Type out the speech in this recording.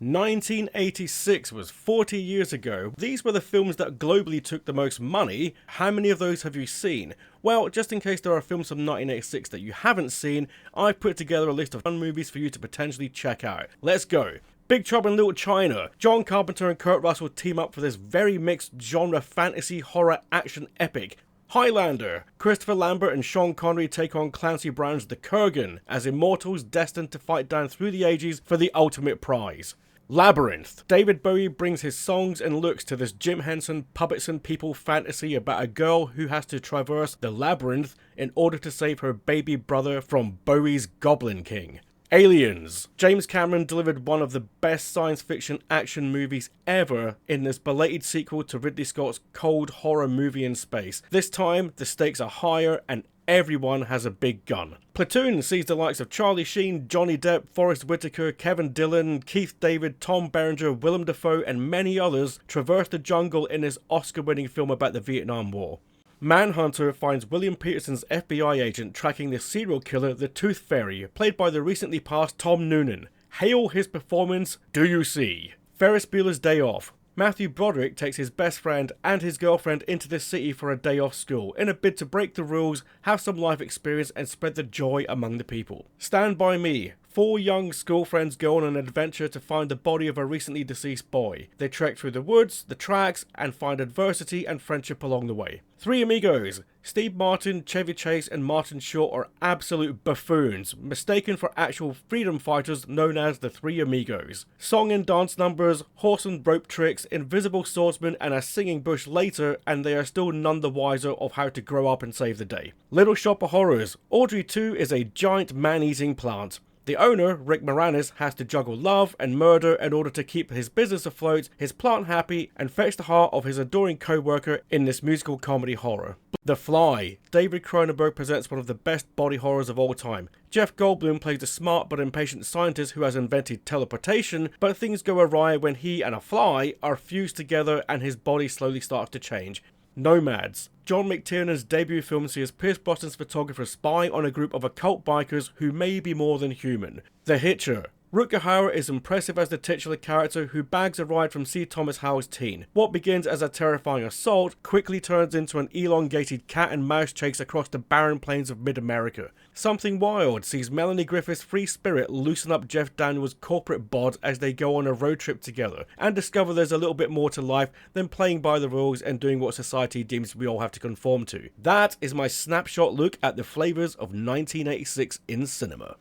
1986 was 40 years ago. These were the films that globally took the most money. How many of those have you seen? Well, just in case there are films from 1986 that you haven't seen, I've put together a list of fun movies for you to potentially check out. Let's go. Big Trouble in Little China. John Carpenter and Kurt Russell team up for this very mixed genre fantasy horror action epic. Highlander. Christopher Lambert and Sean Connery take on Clancy Brown's The Kurgan as immortals destined to fight down through the ages for the ultimate prize. Labyrinth. David Bowie brings his songs and looks to this Jim Henson Puppets and People fantasy about a girl who has to traverse the labyrinth in order to save her baby brother from Bowie's Goblin King. Aliens. James Cameron delivered one of the best science fiction action movies ever in this belated sequel to Ridley Scott's cold horror movie in space. This time, the stakes are higher and everyone has a big gun. Platoon sees the likes of Charlie Sheen, Johnny Depp, Forrest Whitaker, Kevin Dillon, Keith David, Tom Berenger, Willem Dafoe and many others traverse the jungle in this Oscar-winning film about the Vietnam War. Manhunter finds William Peterson's FBI agent tracking the serial killer, the Tooth Fairy, played by the recently passed Tom Noonan. Hail his performance, do you see? Ferris Bueller's Day Off. Matthew Broderick takes his best friend and his girlfriend into this city for a day off school, in a bid to break the rules, have some life experience and spread the joy among the people. Stand By Me. 4 young school friends go on an adventure to find the body of a recently deceased boy. They trek through the woods, the tracks, and find adversity and friendship along the way. 3 Amigos. Steve Martin, Chevy Chase, and Martin Short are absolute buffoons, mistaken for actual freedom fighters known as the 3 Amigos. Song and dance numbers, horse and rope tricks, invisible swordsmen, and a singing bush later, and they are still none the wiser of how to grow up and save the day. Little Shop of Horrors. Audrey 2 is a giant man-eating plant. The owner, Rick Moranis, has to juggle love and murder in order to keep his business afloat, his plant happy, and fetch the heart of his adoring co-worker in this musical comedy horror. The Fly. David Cronenberg presents one of the best body horrors of all time. Jeff Goldblum plays a smart but impatient scientist who has invented teleportation, but things go awry when he and a fly are fused together and his body slowly starts to change. Nomads. John McTiernan's debut film sees Pierce Brosnan's photographer spy on a group of occult bikers who may be more than human. The Hitcher. Rutger Hauer is impressive as the titular character who bags a ride from C. Thomas Howell's teen. What begins as a terrifying assault quickly turns into an elongated cat and mouse chase across the barren plains of mid-America. Something Wild sees Melanie Griffith's free spirit loosen up Jeff Daniels' corporate bod as they go on a road trip together, and discover there's a little bit more to life than playing by the rules and doing what society deems we all have to conform to. That is my snapshot look at the flavours of 1986 in cinema.